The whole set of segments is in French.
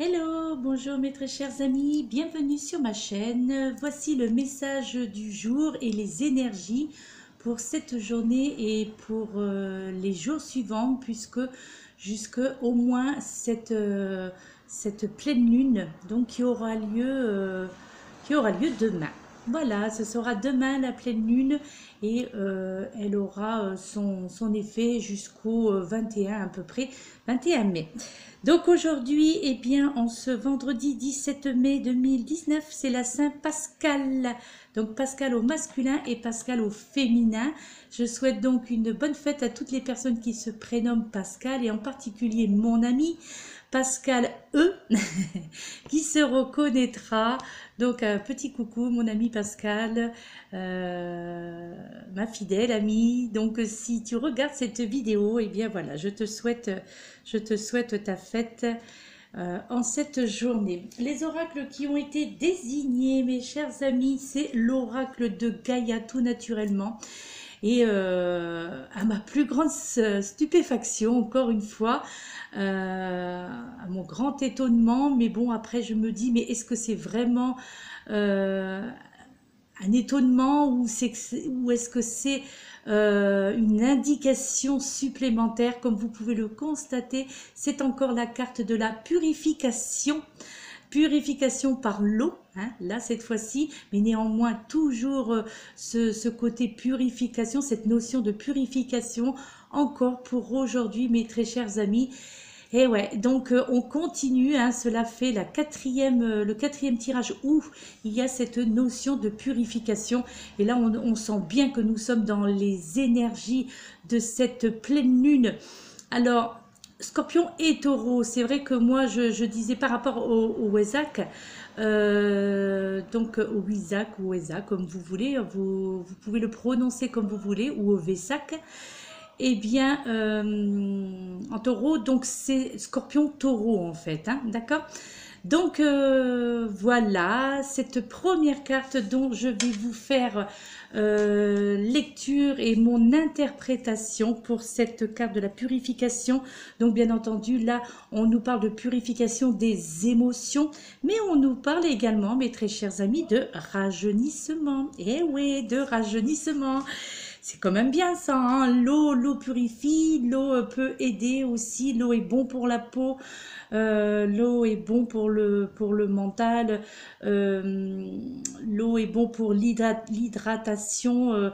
Hello, bonjour mes très chers amis, bienvenue sur ma chaîne. Voici le message du jour et les énergies pour cette journée et pour les jours suivants, puisque jusque au moins cette pleine lune donc qui aura lieu demain. Voilà, ce sera demain la pleine lune et elle aura son effet jusqu'au 21 à peu près, 21 mai. Donc aujourd'hui, eh bien, en ce vendredi 17 mai 2019, c'est la Saint Pascal. Donc Pascal au masculin et Pascal au féminin. Je souhaite donc une bonne fête à toutes les personnes qui se prénomment Pascal et en particulier mon ami Pascal E, qui se reconnaîtra. Donc un petit coucou mon ami Pascal, ma fidèle amie. Donc si tu regardes cette vidéo, eh bien voilà, je te souhaite ta fête en cette journée. Les oracles qui ont été désignés, mes chers amis, c'est l'oracle de Gaïa tout naturellement. Et à ma plus grande stupéfaction, encore une fois, à mon grand étonnement, mais bon, après je me dis, mais est-ce que c'est vraiment un étonnement ou est-ce que c'est une indication supplémentaire? Comme vous pouvez le constater, c'est encore la carte de la purification. Purification par l'eau, hein, là cette fois-ci, mais néanmoins toujours ce côté purification, cette notion de purification encore pour aujourd'hui, mes très chers amis. Et ouais, donc on continue, hein, cela fait le quatrième tirage où il y a cette notion de purification. Et là, on sent bien que nous sommes dans les énergies de cette pleine lune. Alors, Scorpion et Taureau, c'est vrai que moi je disais par rapport au Wesak, donc au Wisak ou Wesak comme vous voulez, vous pouvez le prononcer comme vous voulez, ou au Vesak. Eh bien, en Taureau, donc c'est Scorpion Taureau en fait, hein, d'accord? Donc voilà, cette première carte dont je vais vous faire lecture et mon interprétation pour cette carte de la purification. Donc bien entendu, là, on nous parle de purification des émotions, mais on nous parle également, mes très chers amis, de rajeunissement. Eh oui, de rajeunissement. C'est quand même bien ça, hein? L'eau purifie, l'eau peut aider aussi, l'eau est bon pour la peau, l'eau est bon pour le mental, l'eau est bon pour l'hydratation,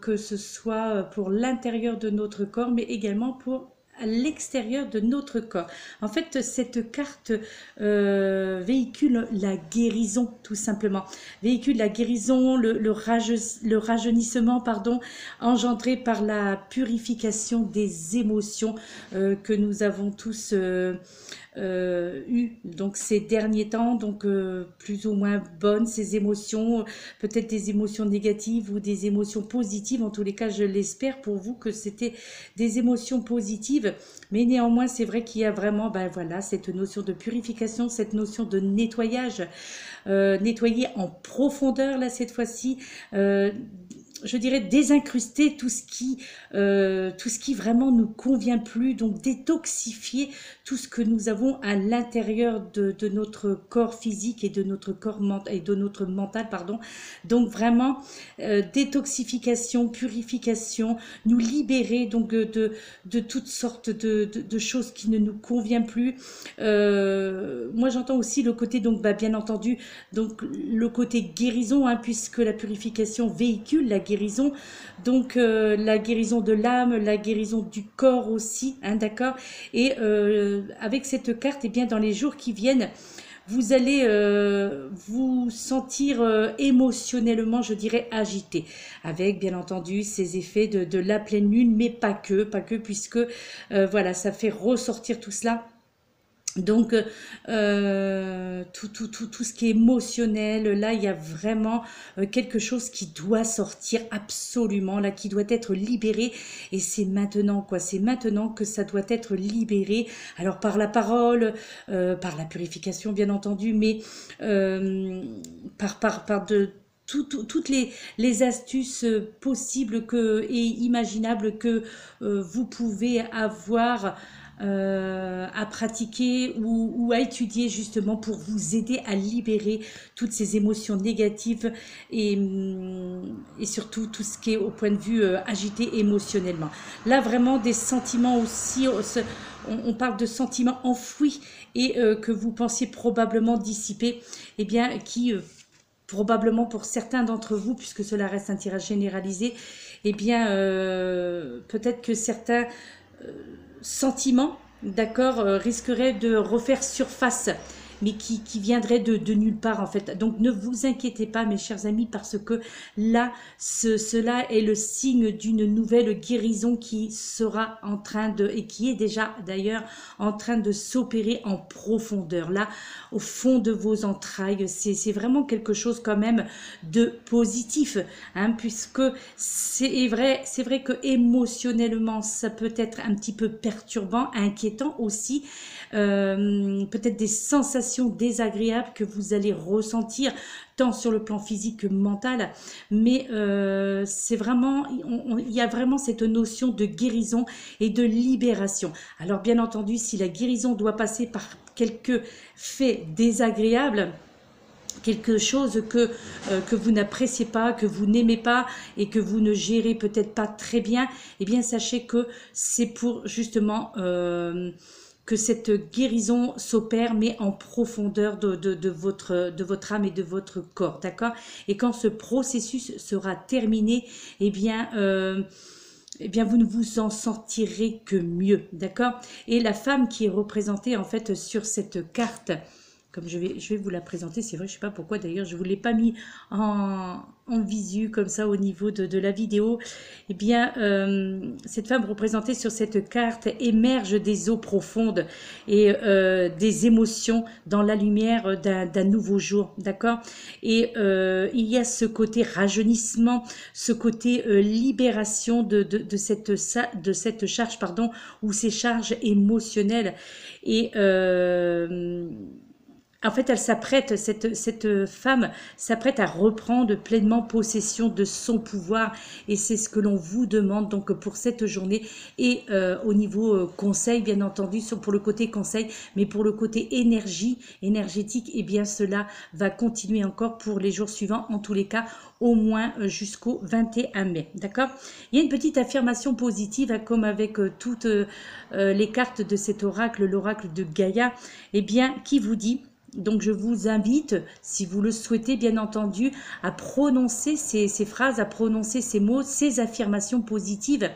que ce soit pour l'intérieur de notre corps, mais également pour à l'extérieur de notre corps. En fait, cette carte véhicule la guérison, tout simplement. Véhicule la guérison, le rajeunissement, pardon, engendré par la purification des émotions que nous avons tous eu donc ces derniers temps, donc plus ou moins bonnes, ces émotions, peut-être des émotions négatives ou des émotions positives. En tous les cas, je l'espère pour vous que c'était des émotions positives, mais néanmoins c'est vrai qu'il y a vraiment voilà, cette notion de purification, cette notion de nettoyage, nettoyer en profondeur là cette fois-ci, je dirais désincruster tout ce qui vraiment nous convient plus, donc détoxifier tout ce que nous avons à l'intérieur de notre corps physique et de notre corps mental, et de notre mental, pardon. Donc vraiment détoxification, purification, nous libérer donc de toutes sortes de choses qui ne nous conviennent plus. Moi j'entends aussi le côté donc bien entendu donc le côté guérison, hein, puisque la purification véhicule la guérison, donc la guérison de l'âme, la guérison du corps aussi, hein, d'accord. Et avec cette carte, eh bien dans les jours qui viennent, vous allez vous sentir émotionnellement, je dirais, agité, avec bien entendu ces effets de la pleine lune, mais pas que, puisque voilà, ça fait ressortir tout cela. Donc tout ce qui est émotionnel, là il y a vraiment quelque chose qui doit sortir absolument, là qui doit être libéré, et c'est maintenant quoi, c'est maintenant que ça doit être libéré, alors par la parole, par la purification bien entendu, mais par toutes les astuces possibles et imaginables que vous pouvez avoir à pratiquer ou à étudier justement pour vous aider à libérer toutes ces émotions négatives et surtout tout ce qui est au point de vue agité émotionnellement. Là, vraiment des sentiments aussi, on parle de sentiments enfouis et que vous pensiez probablement dissiper, eh bien, qui probablement pour certains d'entre vous, puisque cela reste un tirage généralisé, eh bien, peut-être que certains sentiments, d'accord, risqueraient de refaire surface, mais qui viendraient de nulle part en fait. Donc ne vous inquiétez pas mes chers amis, parce que là, cela est le signe d'une nouvelle guérison qui sera en train de, et qui est déjà d'ailleurs en train de s'opérer en profondeur, là, au fond de vos entrailles. C'est vraiment quelque chose quand même de positif, hein, puisque c'est vrai que émotionnellement, ça peut être un petit peu perturbant, inquiétant aussi, peut-être des sensations désagréables que vous allez ressentir tant sur le plan physique que mental, mais c'est vraiment, il y a vraiment cette notion de guérison et de libération. Alors bien entendu, si la guérison doit passer par quelques faits désagréables, quelque chose que vous n'appréciez pas, que vous n'aimez pas et que vous ne gérez peut-être pas très bien, eh bien sachez que c'est pour justement que cette guérison s'opère, mais en profondeur de votre âme et de votre corps, d'accord? Et quand ce processus sera terminé, eh bien vous ne vous en sentirez que mieux, d'accord? Et la femme qui est représentée en fait sur cette carte, comme je vais vous la présenter, c'est vrai, je ne sais pas pourquoi d'ailleurs, je ne vous l'ai pas mis en visu comme ça au niveau de la vidéo. Eh bien, cette femme représentée sur cette carte émerge des eaux profondes et des émotions dans la lumière d'un nouveau jour, d'accord? Et il y a ce côté rajeunissement, ce côté libération de cette charge, pardon, ou ces charges émotionnelles. Et en fait, elle s'apprête, cette femme s'apprête à reprendre pleinement possession de son pouvoir, et c'est ce que l'on vous demande donc pour cette journée. Et au niveau conseil, bien entendu, pour le côté conseil, mais pour le côté énergétique, eh bien cela va continuer encore pour les jours suivants, en tous les cas, au moins jusqu'au 21 mai, d'accord? Il y a une petite affirmation positive, hein, comme avec toutes les cartes de cet oracle, l'oracle de Gaïa, eh bien, qui vous dit... Donc, je vous invite, si vous le souhaitez, bien entendu, à prononcer ces phrases, à prononcer ces mots, ces affirmations positives.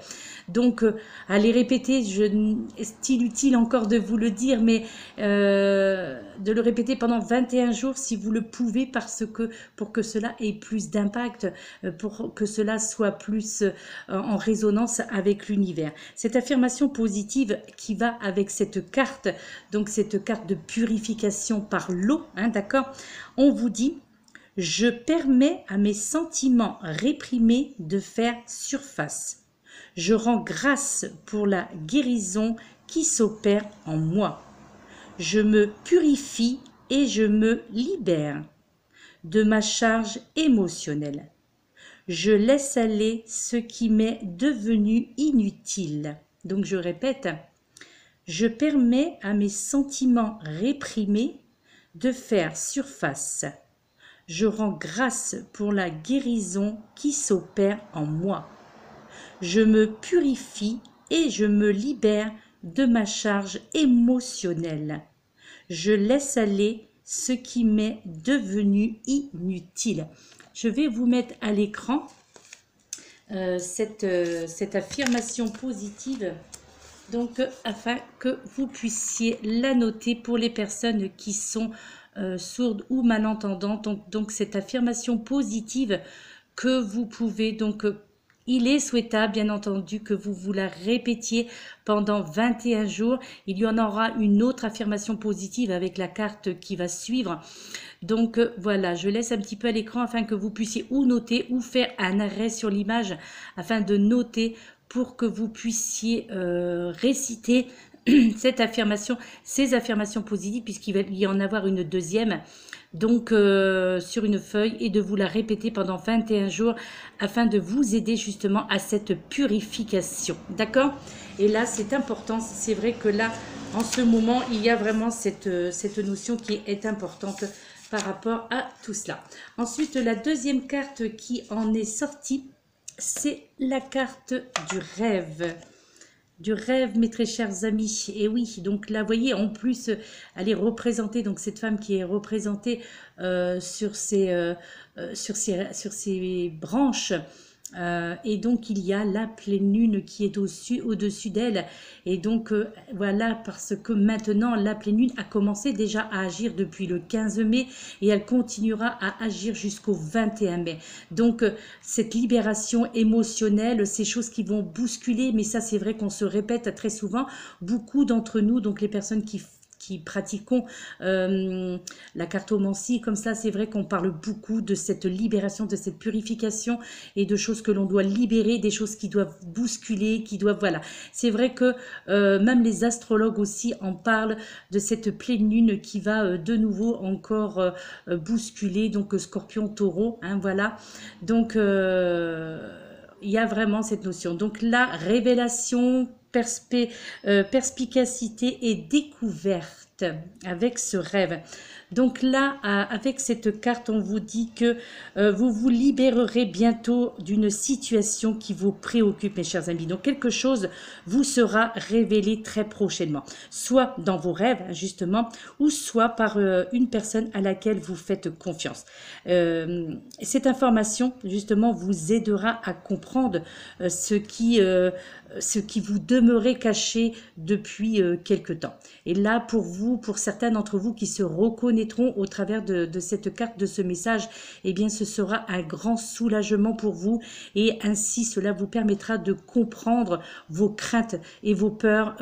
Donc, à les répéter, est-il utile encore de vous le dire, mais de le répéter pendant 21 jours si vous le pouvez, parce que pour que cela ait plus d'impact, pour que cela soit plus en résonance avec l'univers. Cette affirmation positive qui va avec cette carte, donc cette carte de purification par l'eau, hein, d'accord? On vous dit: je permets à mes sentiments réprimés de faire surface. Je rends grâce pour la guérison qui s'opère en moi. Je me purifie et je me libère de ma charge émotionnelle. Je laisse aller ce qui m'est devenu inutile. Donc je répète, je permets à mes sentiments réprimés de faire surface. Je rends grâce pour la guérison qui s'opère en moi. Je me purifie et je me libère de ma charge émotionnelle. Je laisse aller ce qui m'est devenu inutile. Je vais vous mettre à l'écran cette affirmation positive, donc afin que vous puissiez la noter pour les personnes qui sont sourdes ou malentendantes. Donc cette affirmation positive que vous pouvez donc... Il est souhaitable, bien entendu, que vous la répétiez pendant 21 jours. Il y en aura une autre affirmation positive avec la carte qui va suivre. Donc voilà, je laisse un petit peu à l'écran afin que vous puissiez ou noter ou faire un arrêt sur l'image afin de noter pour que vous puissiez réciter cette affirmation, ces affirmations positives, puisqu'il va y en avoir une deuxième, donc sur une feuille, et de vous la répéter pendant 21 jours afin de vous aider justement à cette purification. D'accord? Et là, c'est important. C'est vrai que là, en ce moment, il y a vraiment cette notion qui est importante par rapport à tout cela. Ensuite, la deuxième carte qui en est sortie, c'est la carte du rêve. Du rêve, mes très chers amis. Et oui, donc là, vous voyez, en plus, elle est représentée, donc cette femme qui est représentée sur ses branches. Et donc, il y a la pleine lune qui est au-dessus d'elle. Et donc, voilà, parce que maintenant, la pleine lune a commencé déjà à agir depuis le 15 mai et elle continuera à agir jusqu'au 21 mai. Donc, cette libération émotionnelle, ces choses qui vont bousculer, mais ça, c'est vrai qu'on se répète très souvent. Beaucoup d'entre nous, donc les personnes qui pratiquons la cartomancie, comme ça, c'est vrai qu'on parle beaucoup de cette libération, de cette purification et de choses que l'on doit libérer, des choses qui doivent bousculer, qui doivent, voilà. C'est vrai que même les astrologues aussi en parlent de cette pleine lune qui va de nouveau encore bousculer, donc Scorpion, Taureau, hein, voilà. Donc, il y a vraiment cette notion. Donc, la révélation, perspicacité et découverte avec ce rêve. Donc là, avec cette carte, on vous dit que vous vous libérerez bientôt d'une situation qui vous préoccupe, mes chers amis. Donc quelque chose vous sera révélé très prochainement, soit dans vos rêves, justement, ou soit par une personne à laquelle vous faites confiance. Cette information, justement, vous aidera à comprendre ce qui vous demeurait caché depuis quelque temps. Et là, pour vous, pour certains d'entre vous qui se reconnaîtront au travers de cette carte, de ce message, eh bien, ce sera un grand soulagement pour vous. Et ainsi, cela vous permettra de comprendre vos craintes et vos peurs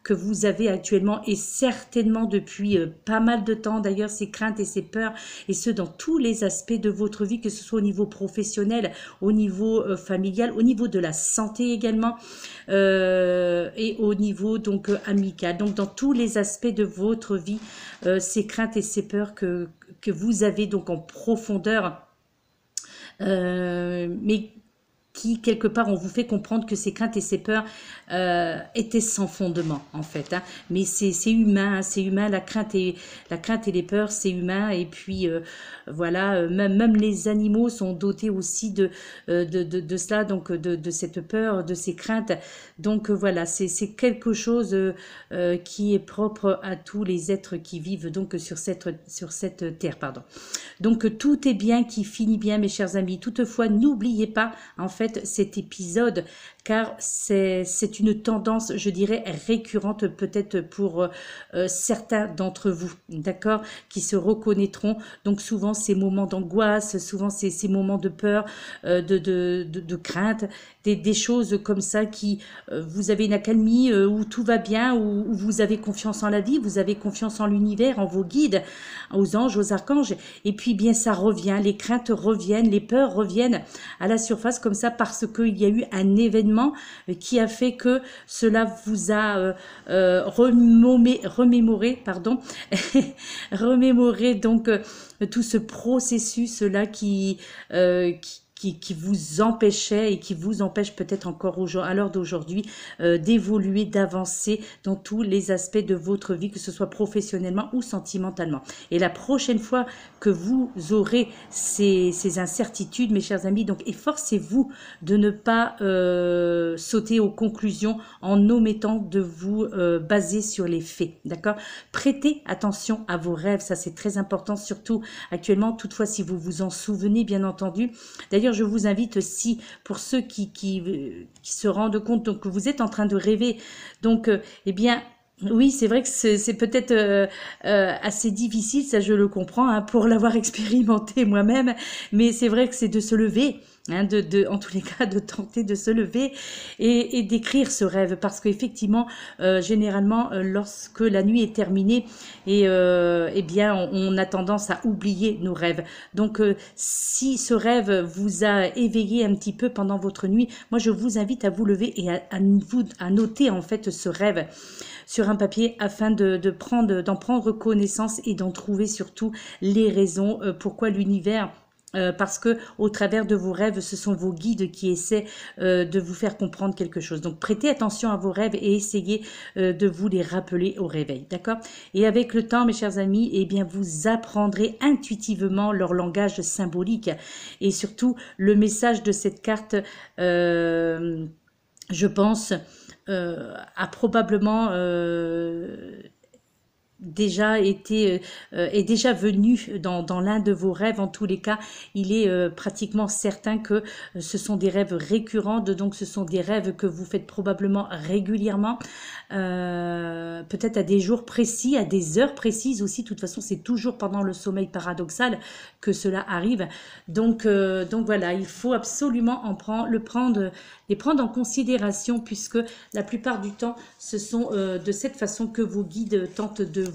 que vous avez actuellement et certainement depuis pas mal de temps. D'ailleurs, ces craintes et ces peurs, et ce dans tous les aspects de votre vie, que ce soit au niveau professionnel, au niveau familial, au niveau de la santé également, et au niveau donc amical. Donc dans tous les aspects de votre vie, ces craintes et ces peurs que vous avez donc en profondeur, mais qui, quelque part, on vous fait comprendre que ces craintes et ces peurs étaient sans fondement, en fait. Hein. Mais c'est humain, hein, c'est humain, la crainte et les peurs, c'est humain. Et puis, voilà, même les animaux sont dotés aussi de cela, donc de cette peur, de ces craintes. Donc, voilà, c'est quelque chose qui est propre à tous les êtres qui vivent donc sur cette terre, pardon. Donc, tout est bien qui finit bien, mes chers amis. Toutefois, n'oubliez pas, en fait, cet épisode, car c'est une tendance, je dirais, récurrente peut-être pour certains d'entre vous, d'accord, qui se reconnaîtront. Donc souvent ces moments d'angoisse, souvent ces moments de peur, de crainte, des choses comme ça qui, vous avez une accalmie, où tout va bien, où vous avez confiance en la vie, vous avez confiance en l'univers, en vos guides, aux anges, aux archanges, et puis bien ça revient, les craintes reviennent, les peurs reviennent à la surface comme ça, parce qu'il y a eu un événement qui a fait que cela vous a remémoré, pardon, remémoré donc tout ce processus-là qui vous empêchait et qui vous empêche peut-être encore à l'heure d'aujourd'hui d'évoluer, d'avancer dans tous les aspects de votre vie, que ce soit professionnellement ou sentimentalement. Et la prochaine fois que vous aurez ces incertitudes, mes chers amis, donc efforcez-vous de ne pas sauter aux conclusions en omettant de vous baser sur les faits, d'accord? Prêtez attention à vos rêves, ça c'est très important, surtout actuellement, toutefois si vous vous en souvenez, bien entendu. D'ailleurs, je vous invite, si pour ceux qui se rendent compte donc, que vous êtes en train de rêver, donc eh bien oui, c'est vrai que c'est peut-être assez difficile, ça je le comprends, hein, pour l'avoir expérimenté moi-même, mais c'est vrai que c'est de se lever hein, en tous les cas, de tenter de se lever et d'écrire ce rêve, parce qu'effectivement, généralement, lorsque la nuit est terminée, eh bien, on a tendance à oublier nos rêves. Donc, si ce rêve vous a éveillé un petit peu pendant votre nuit, moi, je vous invite à vous lever et à noter en fait ce rêve sur un papier afin d'en prendre connaissance et d'en trouver surtout les raisons pourquoi l'univers, parce que au travers de vos rêves, ce sont vos guides qui essaient de vous faire comprendre quelque chose. Donc prêtez attention à vos rêves et essayez de vous les rappeler au réveil, d'accord? Et avec le temps, mes chers amis, eh bien vous apprendrez intuitivement leur langage symbolique et surtout le message de cette carte, je pense, a probablement déjà été est déjà venu dans l'un de vos rêves. En tous les cas, il est pratiquement certain que ce sont des rêves récurrents, donc ce sont des rêves que vous faites probablement régulièrement, peut-être à des jours précis, à des heures précises aussi. De toute façon, c'est toujours pendant le sommeil paradoxal que cela arrive. Donc voilà, il faut absolument les prendre en considération, puisque la plupart du temps, ce sont de cette façon que vos guides tentent de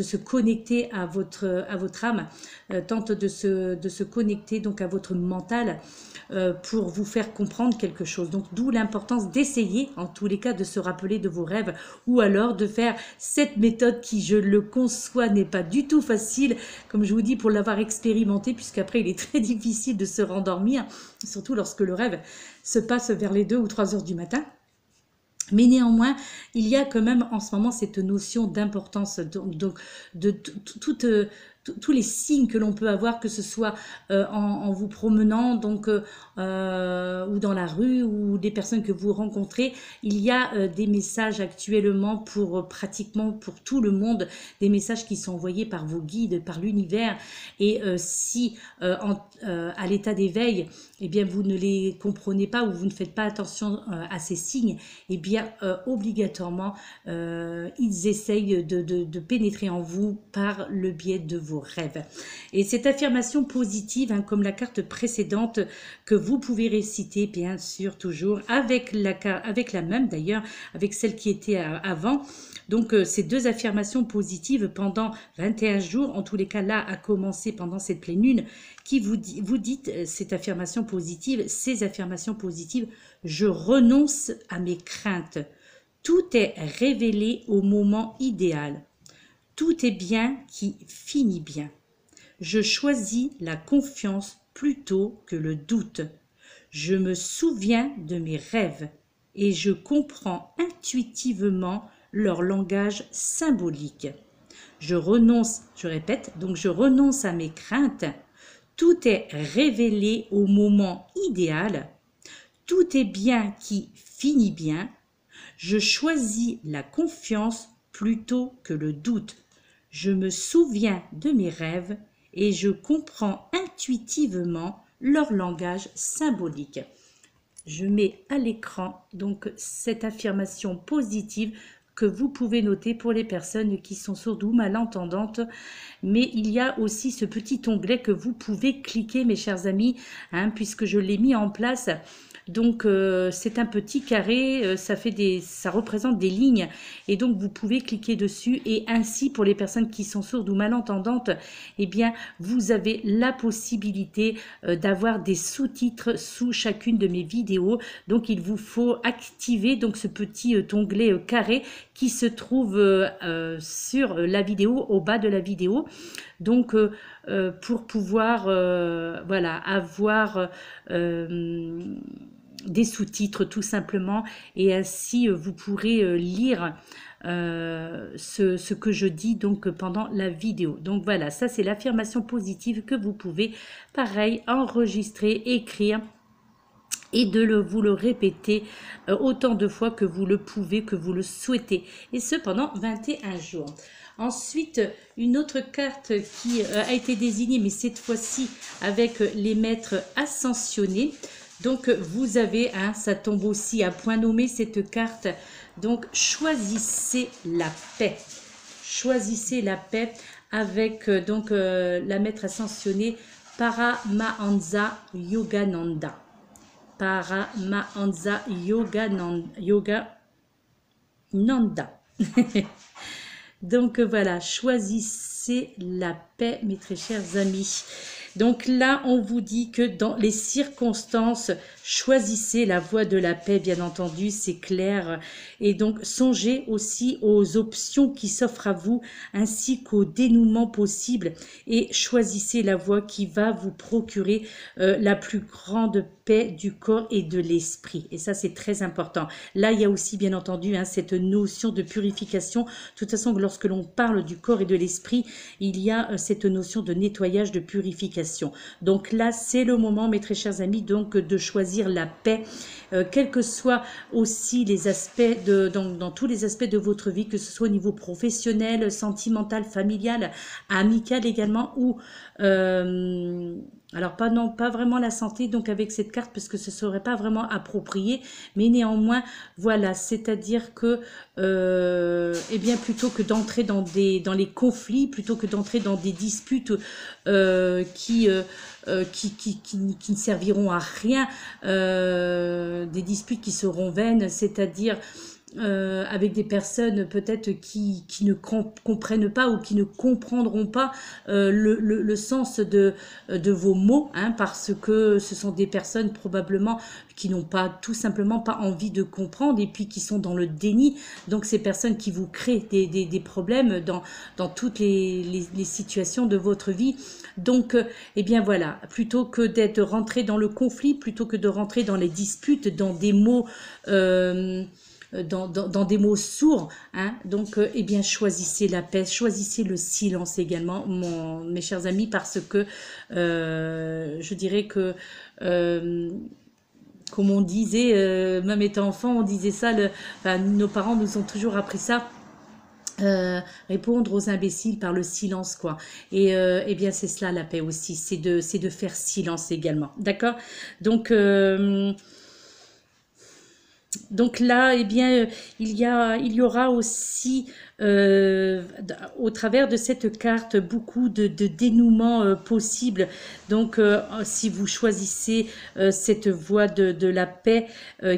se connecter à votre âme, tentent de se connecter donc à votre mental, pour vous faire comprendre quelque chose. Donc d'où l'importance d'essayer en tous les cas de se rappeler de vos rêves, ou alors de faire cette méthode qui, je le conçois, n'est pas du tout facile, comme je vous dis, pour l'avoir expérimenté, puisqu'après il est très difficile de se rendormir, surtout lorsque le rêve se passe vers les 2 ou 3 heures du matin. Mais néanmoins, il y a quand même en ce moment cette notion d'importance de tous les signes que l'on peut avoir, que ce soit en vous promenant, donc ou dans la rue, ou des personnes que vous rencontrez. Il y a des messages actuellement pour pratiquement pour tout le monde, des messages qui sont envoyés par vos guides, par l'univers. Et si à l'état d'éveil, eh bien vous ne les comprenez pas, ou vous ne faites pas attention à ces signes, eh bien obligatoirement ils essayent de pénétrer en vous par le biais de vos rêves. Et cette affirmation positive, hein, comme la carte précédente, que vous pouvez réciter bien sûr toujours avec la même d'ailleurs, avec celle qui était avant. Donc ces deux affirmations positives pendant 21 jours, en tous les cas là, à commencer pendant cette pleine lune, qui vous dites cette affirmation positive, ces affirmations positives: je renonce à mes craintes. Tout est révélé au moment idéal. Tout est bien qui finit bien. Je choisis la confiance plutôt que le doute. Je me souviens de mes rêves et je comprends intuitivement leur langage symbolique. Je répète, donc je renonce à mes craintes. Tout est révélé au moment idéal. Tout est bien qui finit bien. Je choisis la confiance plutôt que le doute. Je me souviens de mes rêves et je comprends intuitivement leur langage symbolique. Je mets à l'écran donc cette affirmation positive que vous pouvez noter pour les personnes qui sont sourdes ou malentendantes. Mais il y a aussi ce petit onglet que vous pouvez cliquer, mes chers amis, hein, puisque je l'ai mis en place. Donc c'est un petit carré, ça représente des lignes, et donc vous pouvez cliquer dessus, et ainsi pour les personnes qui sont sourdes ou malentendantes, eh bien vous avez la possibilité d'avoir des sous-titres sous chacune de mes vidéos. Donc il vous faut activer donc ce petit onglet carré qui se trouve sur la vidéo, au bas de la vidéo. Donc pour pouvoir voilà, avoir des sous-titres tout simplement, et ainsi vous pourrez lire ce que je dis donc pendant la vidéo. Donc voilà, ça c'est l'affirmation positive que vous pouvez pareil enregistrer, écrire, et vous le répéter autant de fois que vous le pouvez, que vous le souhaitez, et ce pendant 21 jours. Ensuite, une autre carte qui a été désignée, mais cette fois-ci avec les maîtres ascensionnés. Donc vous avez, hein, ça tombe aussi à point nommé cette carte, donc choisissez la paix. Choisissez la paix avec donc la maître ascensionnée Paramahansa Yogananda. Paramahansa Yogananda. Donc voilà, choisissez la paix, mes très chers amis. Donc là, on vous dit que dans les circonstances, choisissez la voie de la paix, bien entendu, c'est clair. Et donc, songez aussi aux options qui s'offrent à vous, ainsi qu'au dénouement possible. Et choisissez la voie qui va vous procurer la plus grande paix du corps et de l'esprit. Et ça, c'est très important. Là, il y a aussi, bien entendu, cette notion de purification. De toute façon, lorsque l'on parle du corps et de l'esprit, il y a cette notion de nettoyage, de purification. Donc là, c'est le moment, mes très chers amis, donc de choisir la paix, quels que soient aussi les aspects, dans tous les aspects de votre vie, que ce soit au niveau professionnel, sentimental, familial, amical également, ou... alors pas vraiment la santé, donc avec cette carte, parce que ce ne serait pas vraiment approprié, mais néanmoins, voilà, c'est-à-dire que, eh bien, plutôt que d'entrer dans les conflits, plutôt que d'entrer dans des disputes qui ne serviront à rien, des disputes qui seront vaines, c'est-à-dire... avec des personnes peut-être qui ne comprennent pas ou qui ne comprendront pas le sens de vos mots, parce que ce sont des personnes probablement qui n'ont pas tout simplement pas envie de comprendre et puis qui sont dans le déni. Donc ces personnes qui vous créent des problèmes dans toutes les situations de votre vie. Donc, eh bien voilà, plutôt que d'être rentré dans le conflit, plutôt que de rentrer dans les disputes, dans des mots... dans des mots sourds, donc eh bien choisissez la paix, choisissez le silence également, mes chers amis, parce que je dirais que comme on disait, même étant enfant, on disait ça, nos parents nous ont toujours appris ça, répondre aux imbéciles par le silence, quoi. Et eh bien c'est cela la paix aussi, c'est de faire silence également, d'accord. Donc là, eh bien, il y aura aussi, au travers de cette carte, beaucoup de dénouements possibles. Donc, si vous choisissez cette voie de la paix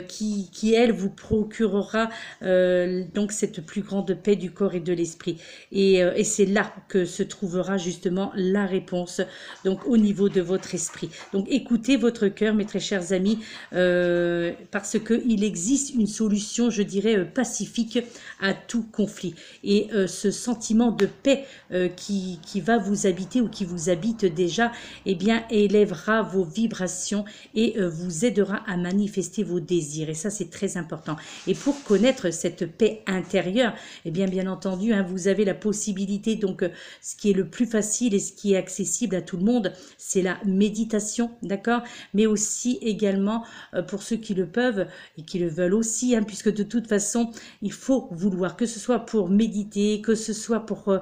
qui, elle, vous procurera donc cette plus grande paix du corps et de l'esprit. Et c'est là que se trouvera justement la réponse, donc au niveau de votre esprit. Donc, écoutez votre cœur, mes très chers amis, parce qu'il existe une solution, je dirais, pacifique à tout conflit. Et ce sentiment de paix qui va vous habiter ou qui vous habite déjà, eh bien, élèvera vos vibrations et vous aidera à manifester vos désirs. Et ça, c'est très important. Et pour connaître cette paix intérieure, eh bien entendu, vous avez la possibilité, donc, ce qui est le plus facile et ce qui est accessible à tout le monde, c'est la méditation, d'accord? Mais aussi également, pour ceux qui le peuvent et qui le veulent aussi, puisque de toute façon, il faut vouloir, que ce soit pour méditer, que ce soit pour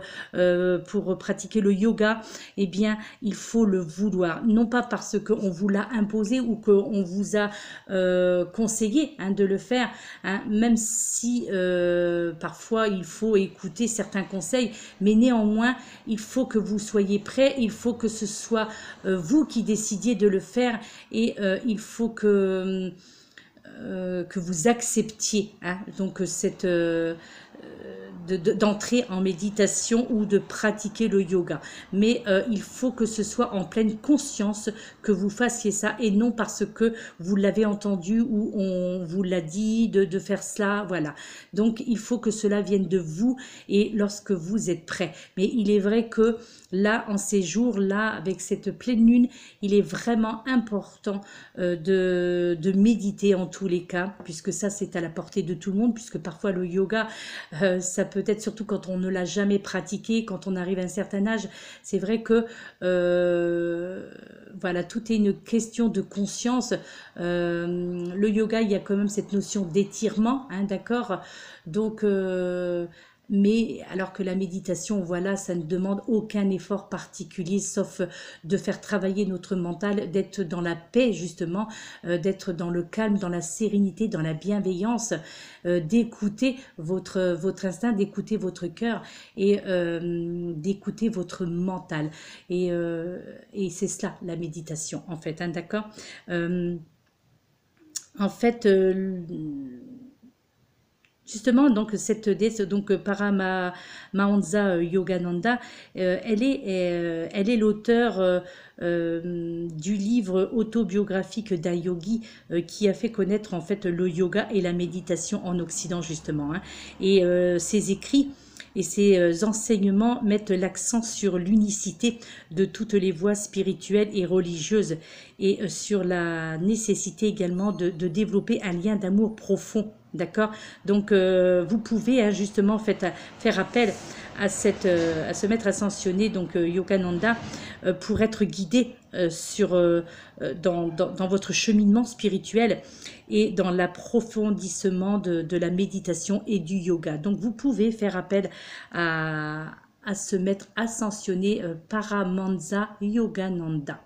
pratiquer le yoga, eh bien, il faut le vouloir. Non pas parce qu'on vous l'a imposé ou qu'on vous a conseillé de le faire, même si parfois il faut écouter certains conseils, mais néanmoins, il faut que vous soyez prêts, il faut que ce soit vous qui décidiez de le faire et il faut que vous acceptiez donc cette d'entrer en méditation ou de pratiquer le yoga. Mais il faut que ce soit en pleine conscience que vous fassiez ça et non parce que vous l'avez entendu ou on vous l'a dit de faire cela. Voilà. Donc, il faut que cela vienne de vous et lorsque vous êtes prêt. Mais il est vrai que là, en ces jours-là, avec cette pleine lune, il est vraiment important de méditer en tous les cas, puisque ça, c'est à la portée de tout le monde, puisque parfois le yoga, ça peut être surtout quand on ne l'a jamais pratiqué, quand on arrive à un certain âge. C'est vrai que voilà, tout est une question de conscience. Le yoga, il y a quand même cette notion d'étirement, d'accord. Donc mais alors que la méditation, voilà, ça ne demande aucun effort particulier, sauf de faire travailler notre mental, d'être dans la paix justement, d'être dans le calme, dans la sérénité, dans la bienveillance, d'écouter votre instinct, d'écouter votre cœur et d'écouter votre mental. Et c'est cela la méditation en fait, hein, d'accord. En fait, justement, donc cette déesse, donc Paramahansa Yogananda, elle est l'auteur du livre autobiographique d'un yogi qui a fait connaître en fait le yoga et la méditation en Occident justement, hein. Et ses écrits et ses enseignements mettent l'accent sur l'unicité de toutes les voies spirituelles et religieuses et sur la nécessité également de développer un lien d'amour profond. D'accord. Donc, vous pouvez hein, justement faire appel à ce maître ascensionné, donc Yogananda, pour être guidé dans votre cheminement spirituel et dans l'approfondissement de la méditation et du yoga. Donc, vous pouvez faire appel à ce maître ascensionné Paramahansa Yogananda.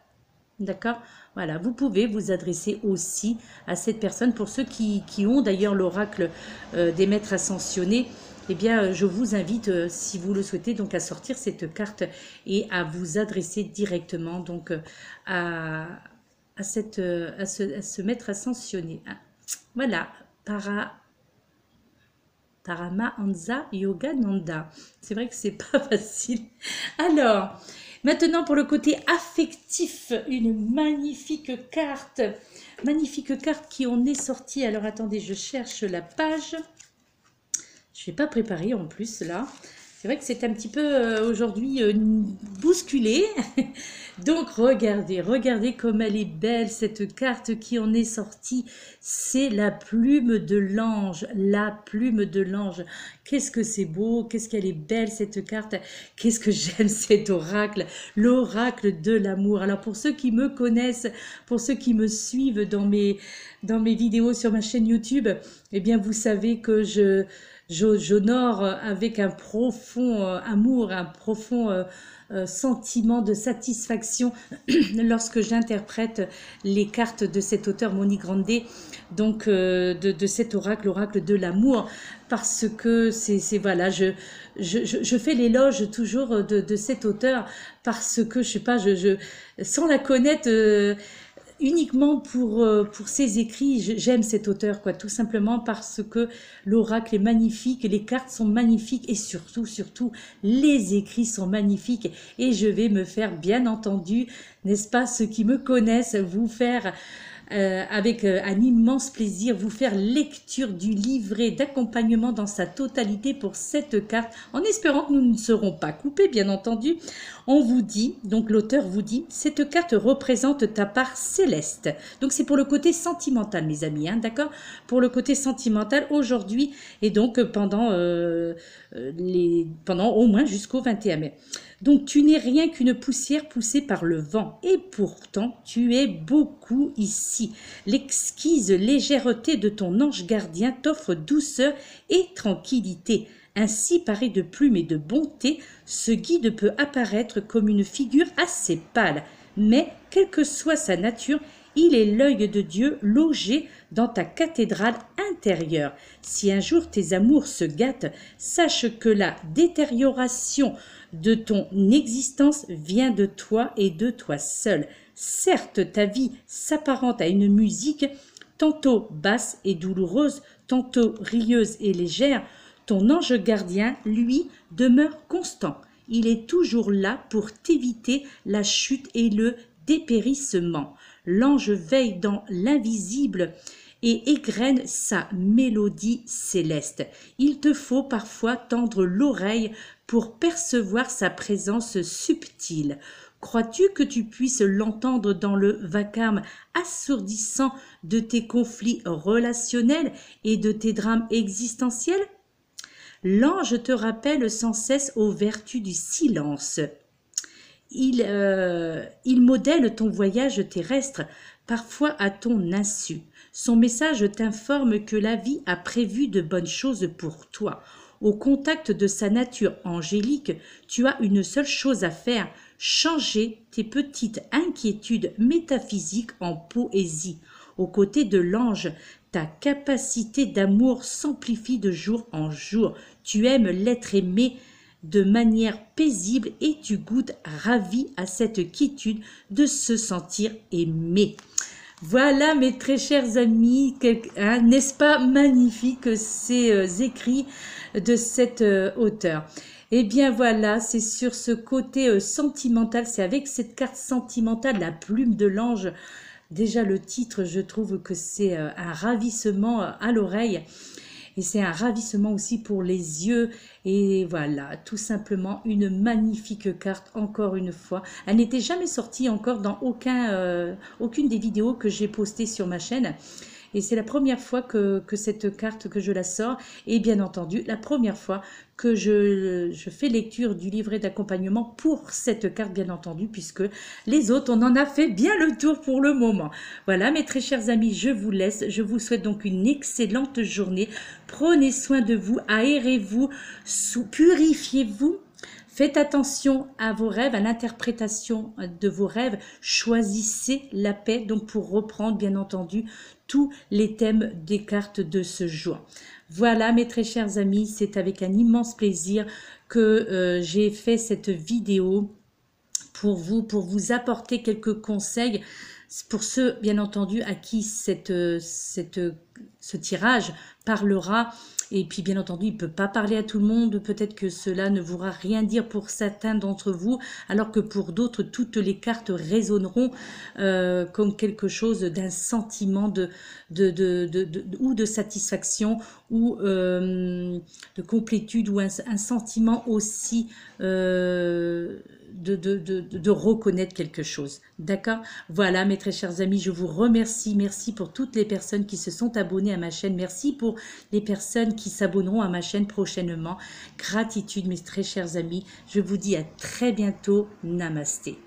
D'accord. Voilà, vous pouvez vous adresser aussi à cette personne. Pour ceux qui ont d'ailleurs l'oracle des maîtres ascensionnés, eh bien, je vous invite, si vous le souhaitez, donc à sortir cette carte et à vous adresser directement donc à ce maître ascensionné. Voilà, Paramahansa Yogananda. C'est vrai que c'est pas facile. Alors, maintenant pour le côté affectif, une magnifique carte qui en est sortie. Alors attendez, je cherche la page. Je ne vais pas préparer en plus là. C'est vrai que c'est un petit peu aujourd'hui bousculé. Donc regardez comme elle est belle cette carte qui en est sortie. C'est la plume de l'ange, la plume de l'ange. Qu'est-ce que c'est beau, qu'est-ce qu'elle est belle cette carte. Qu'est-ce que j'aime cet oracle, l'oracle de l'amour. Alors pour ceux qui me connaissent, pour ceux qui me suivent dans mes vidéos sur ma chaîne YouTube, eh bien vous savez que j'honore avec un profond amour, un profond sentiment de satisfaction lorsque j'interprète les cartes de cet auteur Moni Grande, donc de cet oracle, l'oracle de l'amour, parce que c'est voilà, je fais l'éloge toujours de cet auteur parce que je sais pas, sans la connaître uniquement pour ses écrits, j'aime cet auteur, quoi, tout simplement parce que l'oracle est magnifique, les cartes sont magnifiques et surtout, les écrits sont magnifiques. Et je vais me faire, bien entendu, n'est-ce pas, ceux qui me connaissent, vous faire avec un immense plaisir, vous faire lecture du livret d'accompagnement dans sa totalité pour cette carte, en espérant que nous ne serons pas coupés, bien entendu. On vous dit, donc l'auteur vous dit, cette carte représente ta part céleste. Donc c'est pour le côté sentimental, mes amis, hein, d'accord? Pour le côté sentimental aujourd'hui et donc pendant au moins jusqu'au 21 mai. Donc tu n'es rien qu'une poussière poussée par le vent et pourtant tu es beaucoup ici. L'exquise légèreté de ton ange gardien t'offre douceur et tranquillité. Ainsi paré de plumes et de bonté, ce guide peut apparaître comme une figure assez pâle, mais quelle que soit sa nature, il est l'œil de Dieu logé dans ta cathédrale intérieure. Si un jour tes amours se gâtent, sache que la détérioration de ton existence vient de toi et de toi seul. Certes, ta vie s'apparente à une musique, tantôt basse et douloureuse, tantôt rieuse et légère. Ton ange gardien, lui, demeure constant. Il est toujours là pour t'éviter la chute et le dépérissement. L'ange veille dans l'invisible et égrène sa mélodie céleste. Il te faut parfois tendre l'oreille pour percevoir sa présence subtile. Crois-tu que tu puisses l'entendre dans le vacarme assourdissant de tes conflits relationnels et de tes drames existentiels? L'ange te rappelle sans cesse aux vertus du silence. Il modèle ton voyage terrestre, parfois à ton insu. Son message t'informe que la vie a prévu de bonnes choses pour toi. Au contact de sa nature angélique, tu as une seule chose à faire, changer tes petites inquiétudes métaphysiques en poésie. Aux côtés de l'ange, ta capacité d'amour s'amplifie de jour en jour. Tu aimes l'être aimé de manière paisible et tu goûtes ravi à cette quiétude de se sentir aimé. Voilà mes très chers amis, hein, n'est-ce pas magnifique ces écrits de cet auteur. Eh bien voilà, c'est sur ce côté sentimental, c'est avec cette carte sentimentale, la plume de l'ange. Déjà le titre, je trouve que c'est un ravissement à l'oreille. Et c'est un ravissement aussi pour les yeux. Et voilà, tout simplement une magnifique carte, encore une fois. Elle n'était jamais sortie encore dans aucune des vidéos que j'ai postées sur ma chaîne. Et c'est la première fois que cette carte, que je la sors. Et bien entendu, la première fois que je fais lecture du livret d'accompagnement pour cette carte, bien entendu, puisque les autres, on en a fait bien le tour pour le moment. Voilà, mes très chers amis, je vous laisse. Je vous souhaite donc une excellente journée. Prenez soin de vous, aérez-vous, purifiez-vous. Faites attention à vos rêves, à l'interprétation de vos rêves. Choisissez la paix, donc pour reprendre bien entendu tous les thèmes des cartes de ce jour. Voilà mes très chers amis, c'est avec un immense plaisir que j'ai fait cette vidéo pour vous apporter quelques conseils. Pour ceux, bien entendu, à qui ce tirage parlera. Et puis, bien entendu, il ne peut pas parler à tout le monde. Peut-être que cela ne voudra rien dire pour certains d'entre vous, alors que pour d'autres, toutes les cartes résonneront comme quelque chose d'un sentiment ou de satisfaction ou de complétude ou un sentiment aussi de reconnaître quelque chose. D'accord? Voilà, mes très chers amis, je vous remercie. Merci pour toutes les personnes qui se sont abonnées à ma chaîne. Merci pour les personnes qui s'abonneront à ma chaîne prochainement. Gratitude, mes très chers amis. Je vous dis à très bientôt. Namasté.